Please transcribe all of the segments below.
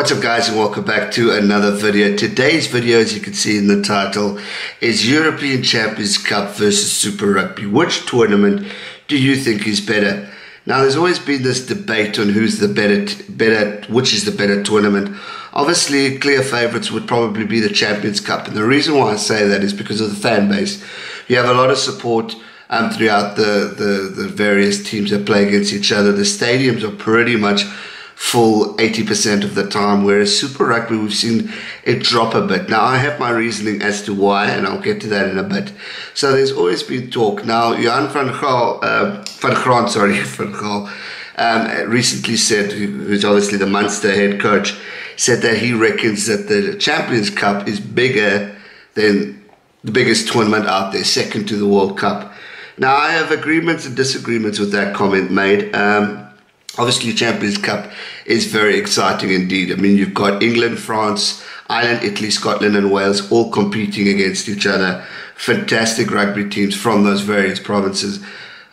What's up guys, and welcome back to another video. Today's video, as you can see in the title, is European Champions Cup versus Super Rugby. Which tournament do you think is better? Now there's always been this debate on who's the which is the better tournament. Obviously clear favourites would probably be the Champions Cup, and the reason why I say that is because of the fan base. You have a lot of support throughout the various teams that play against each other. The stadiums are pretty much full 80% of the time, whereas Super Rugby we've seen it drop a bit. Now I have my reasoning as to why, and I'll get to that in a bit. So there's always been talk. Now Johann van Graan recently said, who's obviously the Munster head coach, said that he reckons that the Champions Cup is bigger than the biggest tournament out there, second to the World Cup. Now I have agreements and disagreements with that comment made. Obviously, Champions Cup is very exciting indeed. I mean, you've got England, France, Ireland, Italy, Scotland and Wales all competing against each other. Fantastic rugby teams from those various provinces.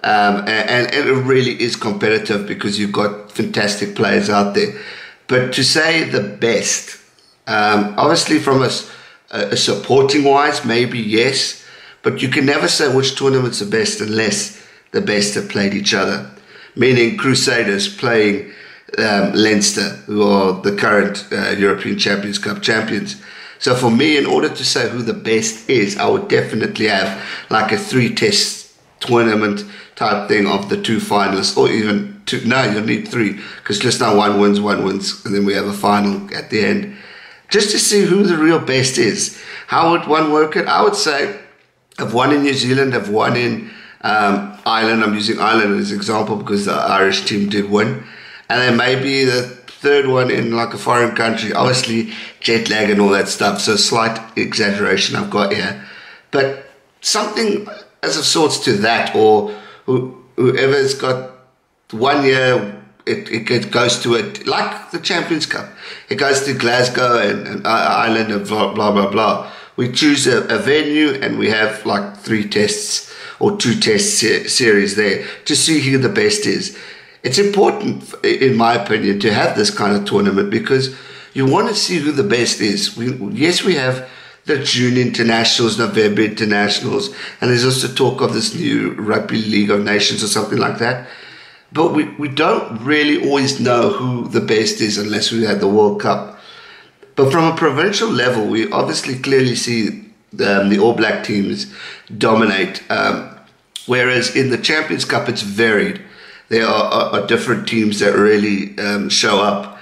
And it really is competitive because you've got fantastic players out there. But to say the best, obviously from a supporting wise, maybe yes. But you can never say which tournament's the best unless the best have played each other. Meaning Crusaders playing Leinster, who are the current European Champions Cup champions. So for me, in order to say who the best is, I would definitely have like a 3-test tournament type thing of the two finalists, or even two. No, you'll need 3, because just now one wins, and then we have a final at the end. Just to see who the real best is. How would one work it? I would say I've won in New Zealand, I've won in Ireland. I'm using Ireland as an example because the Irish team did win, and then maybe the third one in like a foreign country, obviously jet lag and all that stuff, so slight exaggeration I've got here, but something as of sorts to that, or whoever's got 1 year it goes to it, like the Champions Cup, it goes to Glasgow and Ireland and blah blah blah blah. We choose a venue and we have like 3 tests or 2-test series there to see who the best is. It's important, in my opinion, to have this kind of tournament because you want to see who the best is. Yes, we have the June internationals, November internationals, and there's also talk of this new Rugby League of Nations or something like that. But we don't really always know who the best is unless we had the World Cup. But from a provincial level, we obviously clearly see the All Black teams dominate, whereas in the Champions Cup it's varied. There are different teams that really show up,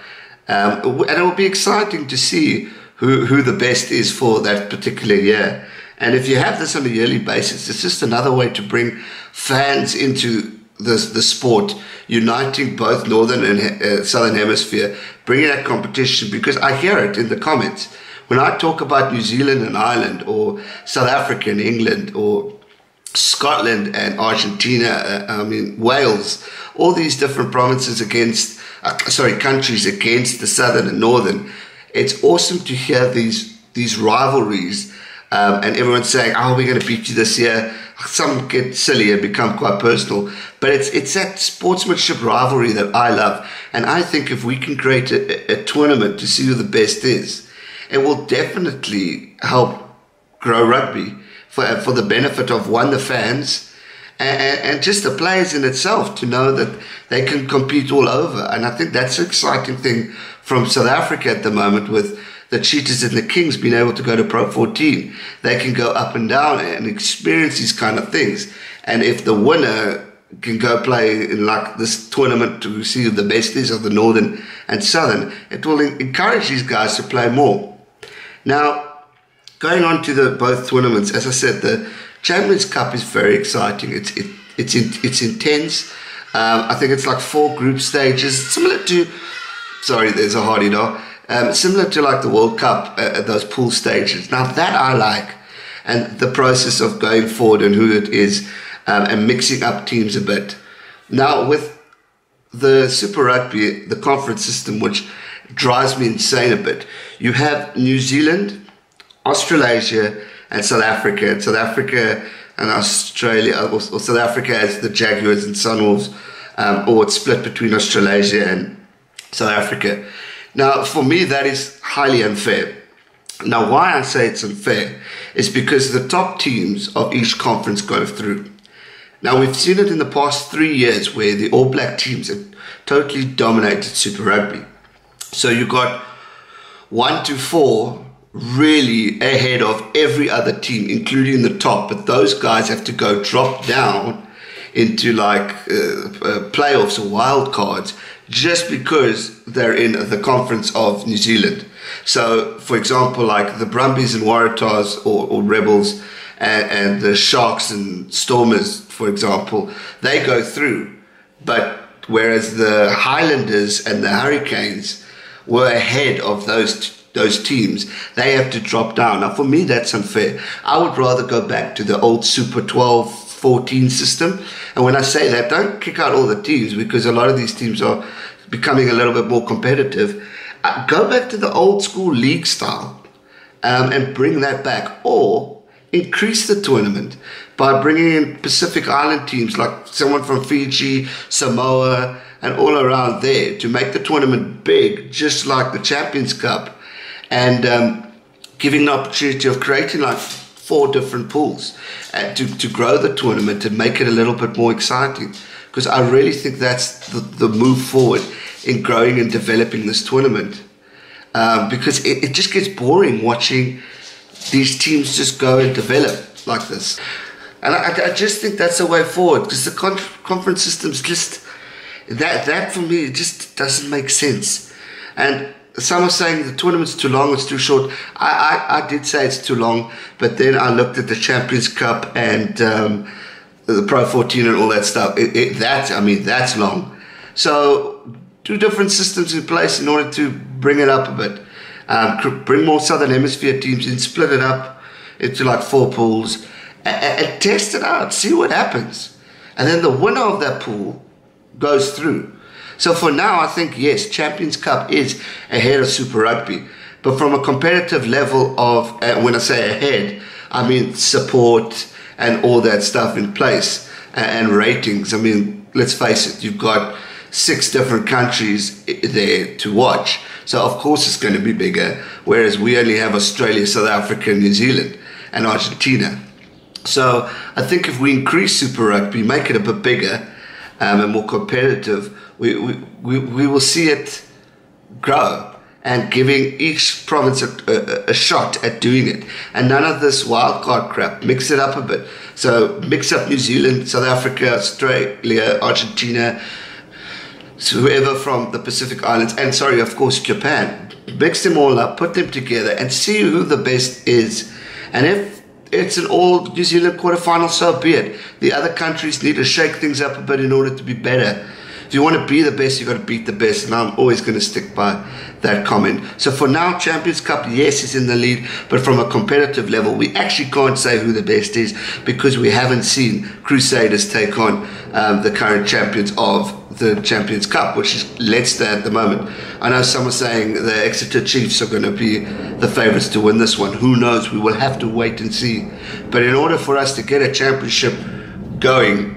and it will be exciting to see who the best is for that particular year. And if you have this on a yearly basis, it's just another way to bring fans into the sport, uniting both northern and southern hemisphere, bringing that competition, because I hear it in the comments. When I talk about New Zealand and Ireland, or South Africa and England, or Scotland and Argentina, Wales, all these different provinces against, countries against the southern and northern, it's awesome to hear these rivalries, and everyone saying, oh, we're going to beat you this year. Some get silly and become quite personal, but it's that sportsmanship rivalry that I love. And I think if we can create a tournament to see who the best is, it will definitely help grow rugby for the benefit of, one, the fans, and just the players in itself, to know that they can compete all over. And I think that's an exciting thing from South Africa at the moment, with the Cheetahs and the Kings being able to go to Pro 14. They can go up and down and experience these kind of things. And if the winner can go play in like this tournament to see who the best is of the northern and southern, it will encourage these guys to play more. Now, going on to both tournaments, as I said, the Champions Cup is very exciting. It's intense. I think it's like 4 group stages, similar to, sorry, there's a hardy dog, similar to like the World Cup, those pool stages. Now that I like, and the process of going forward and who it is, and mixing up teams a bit. Now with the Super Rugby, the conference system, which drives me insane a bit, you have New Zealand, Australasia and South Africa. And South Africa and Australia, or South Africa as the Jaguars and Sunwolves, or it's split between Australasia and South Africa. Now, for me, that is highly unfair. Now, why I say it's unfair is because the top teams of each conference go through. Now, we've seen it in the past 3 years where the All Black teams have totally dominated Super Rugby. So you got 1 to 4 really ahead of every other team, including the top. But those guys have to go drop down into like playoffs or wild cards just because they're in the conference of New Zealand. So, for example, like the Brumbies and Waratahs or Rebels and the Sharks and Stormers, for example, they go through. But whereas the Highlanders and the Hurricanes were ahead of those teams, they have to drop down. Now, for me, that's unfair. I would rather go back to the old Super 12-14 system. And when I say that, don't kick out all the teams, because a lot of these teams are becoming a little bit more competitive. Go back to the old school league style and bring that back, or increase the tournament by bringing in Pacific Island teams like someone from Fiji, Samoa, and all around there to make the tournament big, just like the Champions Cup, and giving the opportunity of creating like 4 different pools to grow the tournament and make it a little bit more exciting. Because I really think that's the move forward in growing and developing this tournament. Because it just gets boring watching these teams just go and develop like this. And I just think that's the way forward, because the conference system's just, that for me, it just doesn't make sense. And some are saying the tournament's too long, it's too short. I did say it's too long, but then I looked at the Champions Cup and the Pro 14 and all that stuff. That's long. So 2 different systems in place in order to bring it up a bit. Bring more Southern Hemisphere teams in, split it up into like 4 pools, and test it out, see what happens. And then the winner of that pool goes through. So for now, I think, yes, Champions Cup is ahead of Super Rugby. But from a competitive level of, when I say ahead, I mean support and all that stuff in place, and ratings. I mean, let's face it, you've got 6 different countries there to watch. So of course it's going to be bigger, whereas we only have Australia, South Africa, New Zealand, and Argentina. So I think if we increase Super Rugby, make it a bit bigger and more competitive, we will see it grow, and giving each province a shot at doing it. And none of this wildcard crap. Mix it up a bit. So mix up New Zealand, South Africa, Australia, Argentina, so whoever from the Pacific Islands, and sorry, of course, Japan. Mix them all up, put them together, and see who the best is. And if it's an all New Zealand quarterfinal, so be it. The other countries need to shake things up a bit in order to be better. If you want to be the best, you've got to beat the best, and I'm always going to stick by that comment. So for now, Champions Cup, yes, is in the lead, but from a competitive level, we actually can't say who the best is, because we haven't seen Crusaders take on the current champions of the Champions Cup, which is Leinster at the moment. I know some are saying the Exeter Chiefs are going to be the favourites to win this one. Who knows? We will have to wait and see. But in order for us to get a championship going,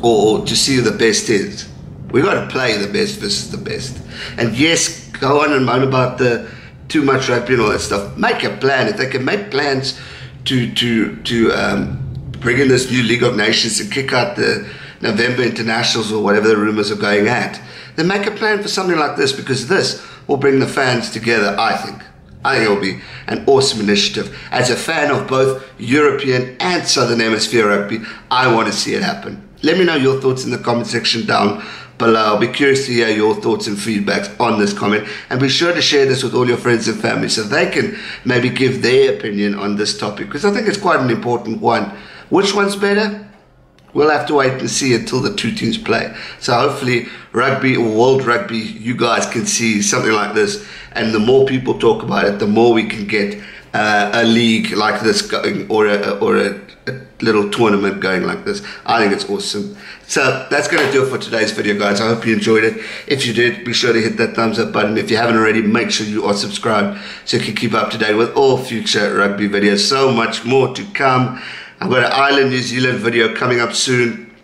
or to see who the best is, we've got to play the best versus the best. And yes, go on and moan about the too much rugby and all that stuff. Make a plan. If they can make plans to bring in this new League of Nations and kick out the November internationals or whatever the rumours are going at, then make a plan for something like this, because this will bring the fans together, I think. I think it will be an awesome initiative. As a fan of both European and Southern Hemisphere rugby, I want to see it happen. Let me know your thoughts in the comment section down below. I'll be curious to hear your thoughts and feedbacks on this comment, and be sure to share this with all your friends and family so they can maybe give their opinion on this topic, because I think it's quite an important one. Which one's better? We'll have to wait and see until the 2 teams play. So hopefully rugby or world rugby, you guys can see something like this, and the more people talk about it, the more we can get a league like this going, or a little tournament going like this. I think it's awesome. So that's going to do it for today's video, guys. I hope you enjoyed it. If you did, be sure to hit that thumbs up button. If you haven't already, make sure you are subscribed so you can keep up to date with all future rugby videos. So much more to come. I've got an Ireland New Zealand video coming up soon,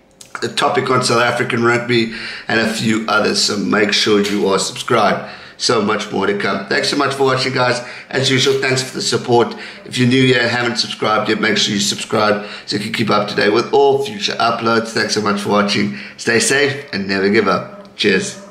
a topic on South African rugby, and a few others. So make sure you are subscribed. so much more to come. Thanks so much for watching, guys. As usual, thanks for the support. If you're new here and haven't subscribed yet, make sure you subscribe so you can keep up to date with all future uploads. Thanks so much for watching. Stay safe and never give up. Cheers.